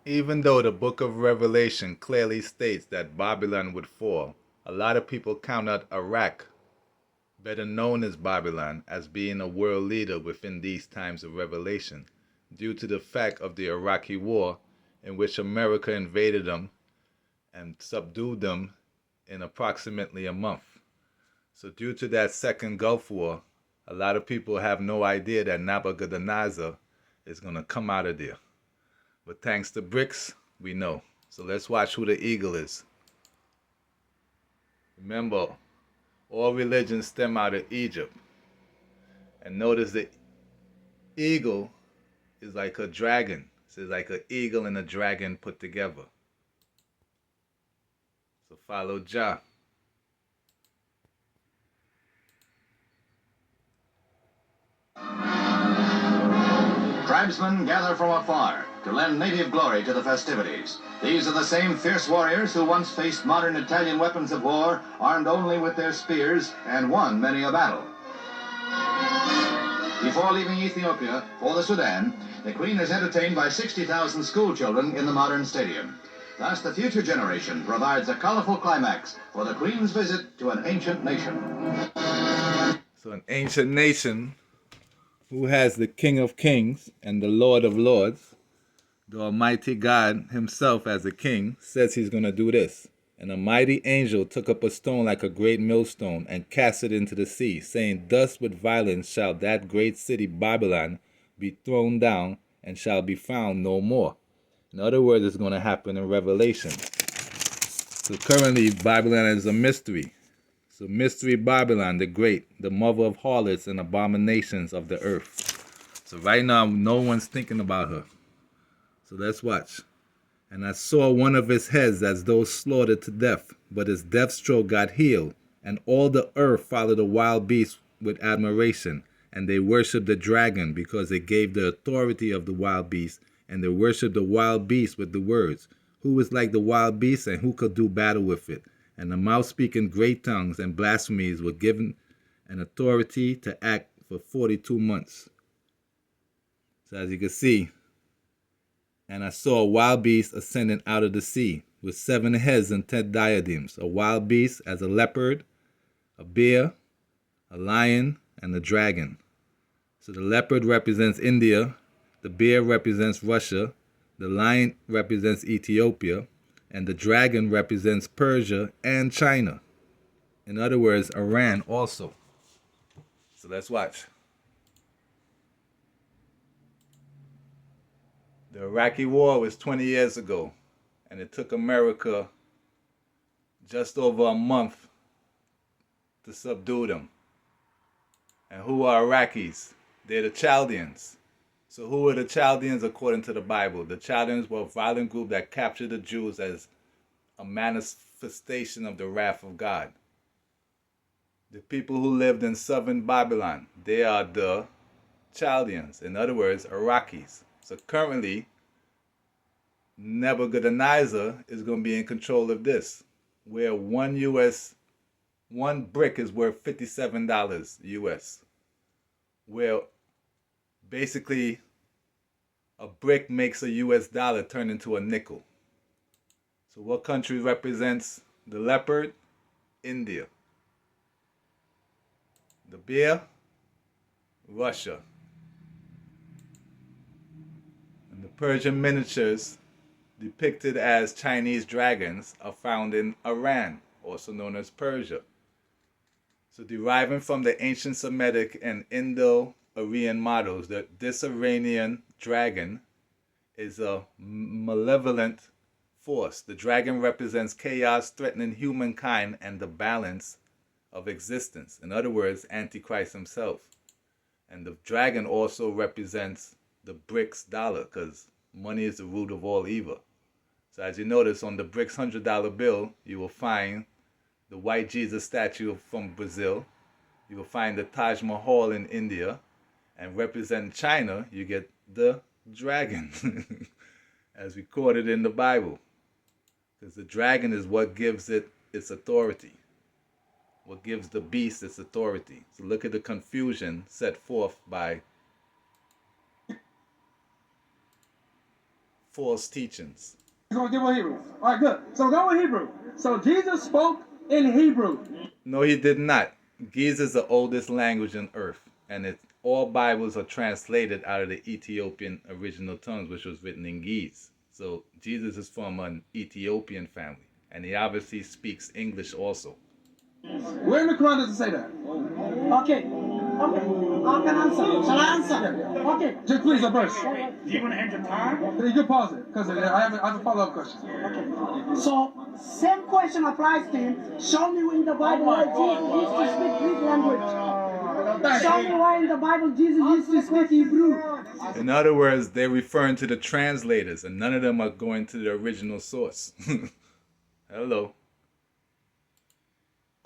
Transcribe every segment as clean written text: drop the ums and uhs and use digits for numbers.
Even though the book of Revelation clearly states that Babylon would fall, a lot of people count out Iraq, better known as Babylon, as being a world leader within these times of Revelation, due to the fact of the Iraqi war, in which America invaded them and subdued them in approximately a month. So, due to that second Gulf War, a lot of people have no idea that Nebuchadnezzar is going to come out of there. But thanks to BRICS, we know. So let's watch who the eagle is. Remember, all religions stem out of Egypt. And notice the eagle is like a dragon. So it's like an eagle and a dragon put together. So follow Jah. Tribesmen gather from afar to lend native glory to the festivities. These are the same fierce warriors who once faced modern Italian weapons of war, armed only with their spears, and won many a battle. Before leaving Ethiopia for the Sudan, the Queen is entertained by 60,000 school children in the modern stadium. Thus, the future generation provides a colorful climax for the Queen's visit to an ancient nation. So an ancient nation who has the King of Kings and the Lord of Lords, the Almighty God himself as a king, says he's going to do this. And a mighty angel took up a stone like a great millstone and cast it into the sea, saying, Thus with violence shall that great city Babylon be thrown down and shall be found no more. In other words, it's going to happen in Revelation. So currently, Babylon is a mystery. So mystery Babylon, the great, the mother of harlots and abominations of the earth. So right now, no one's thinking about her. So let's watch. And I saw one of his heads as though slaughtered to death, but his death stroke got healed, and all the earth followed the wild beast with admiration, and they worshipped the dragon because it gave the authority of the wild beast, and they worshipped the wild beast with the words, Who is like the wild beast, and who could do battle with it? And the mouth speaking great tongues and blasphemies were given an authority to act for 42 months. So as you can see, and I saw a wild beast ascending out of the sea, with 7 heads and 10 diadems, a wild beast as a leopard, a bear, a lion, and a dragon. So the leopard represents India, the bear represents Russia, the lion represents Ethiopia, and the dragon represents Persia and China. In other words, Iran also. So let's watch. The Iraqi war was 20 years ago, and it took America just over a month to subdue them. And who are Iraqis? They're the Chaldeans. So who are the Chaldeans according to the Bible? The Chaldeans were a violent group that captured the Jews as a manifestation of the wrath of God. The people who lived in southern Babylon, they are the Chaldeans. In other words, Iraqis. So currently, Nebuchadnezzar is going to be in control of this, where one brick is worth $57 US, where basically a brick makes a US dollar turn into a nickel. So what country represents the leopard? India. The bear? Russia. And the Persian miniatures depicted as Chinese dragons are found in Iran, also known as Persia. So deriving from the ancient Semitic and Indo-Aryan models, this Iranian dragon is a malevolent force. The dragon represents chaos threatening humankind and the balance of existence. In other words, Antichrist himself. And the dragon also represents the BRICS dollar, because money is the root of all evil. So as you notice on the BRICS $100 bill, you will find the white Jesus statue from Brazil. You will find the Taj Mahal in India. And representing China, you get the dragon, as recorded in the Bible. Because the dragon is what gives it its authority. What gives the beast its authority. So look at the confusion set forth by false teachings. You're going to give with Hebrew. All right, good. So go with Hebrew. So Jesus spoke in Hebrew. No, he did not. Ge'ez is the oldest language on earth, and all Bibles are translated out of the Ethiopian original tongues, which was written in Ge'ez. So Jesus is from an Ethiopian family, and he obviously speaks English also. Where in the Quran does it say that? Okay. I can answer. Shall I answer? Okay. Just please, a verse. Do you want to enter time? You can pause it, because I have a follow-up question. Okay. So, same question applies to him. Show me in the Bible where Jesus used to speak Greek language. Show me why in the Bible Jesus used to speak Hebrew. In other words, they're referring to the translators, and none of them are going to the original source. Hello.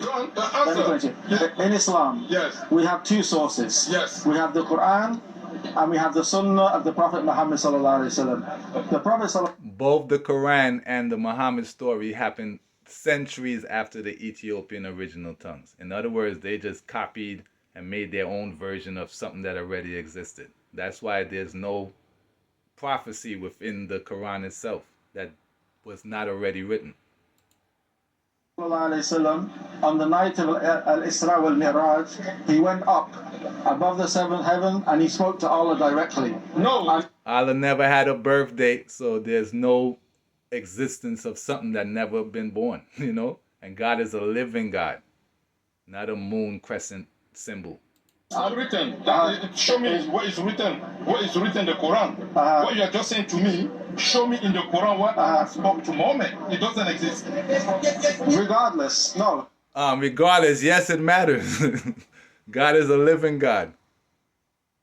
In Islam, Yes. we have two sources. Yes. We have the Quran and we have the Sunnah of the Prophet Muhammad sallallahu alaihi wasallam. The Prophet Both the Quran and the Muhammad story happened centuries after the Ethiopian original tongues. In other words, they just copied and made their own version of something that already existed. That's why there's no prophecy within the Quran itself that was not already written. on the night of Al-Isra wal-Mi'raj, he went up above the seventh heaven and he spoke to Allah directly. No. Allah never had a birth date, so there's no existence of something that never been born, you know? And God is a living God, not a moon crescent symbol. Written. Show me what is written. What is written in the Quran? What you are just saying to me, show me in the Quran what I spoke to Muhammad. It doesn't exist. Regardless, no. Regardless, yes, it matters. God is a living God.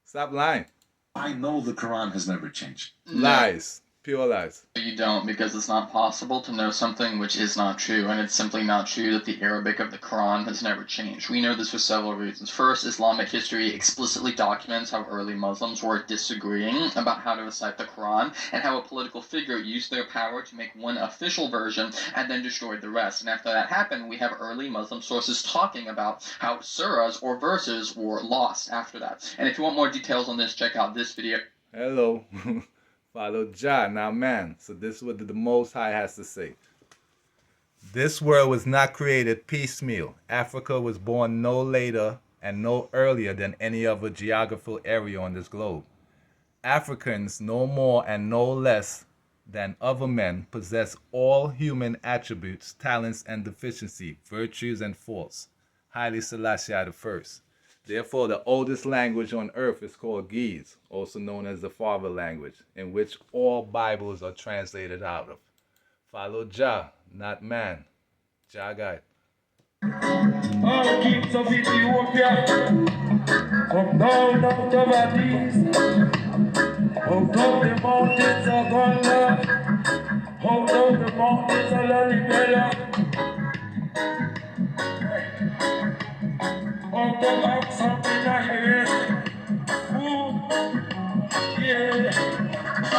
Stop lying. I know the Quran has never changed. Lies. Pure lies. You don't, because it's not possible to know something which is not true, and it's simply not true that the Arabic of the Quran has never changed. We know this for several reasons. First, Islamic history explicitly documents how early Muslims were disagreeing about how to recite the Quran, and how a political figure used their power to make one official version and then destroyed the rest. And after that happened, we have early Muslim sources talking about how surahs or verses were lost after that. And if you want more details on this, check out this video. Hello. Follow Jah, now man. So this is what the Most High has to say. This world was not created piecemeal. Africa was born no later and no earlier than any other geographical area on this globe. Africans, no more and no less than other men, possess all human attributes, talents, and deficiency, virtues, and faults. Haile Selassie I. Therefore, the oldest language on earth is called Ge'ez, also known as the father language, in which all Bibles are translated out of. Follow Jah, not man. Jah guide. All kings of Ethiopia, come down out of Addis, out of the mountains of Ghana, out of the mountains of Lalibela, out of Accra,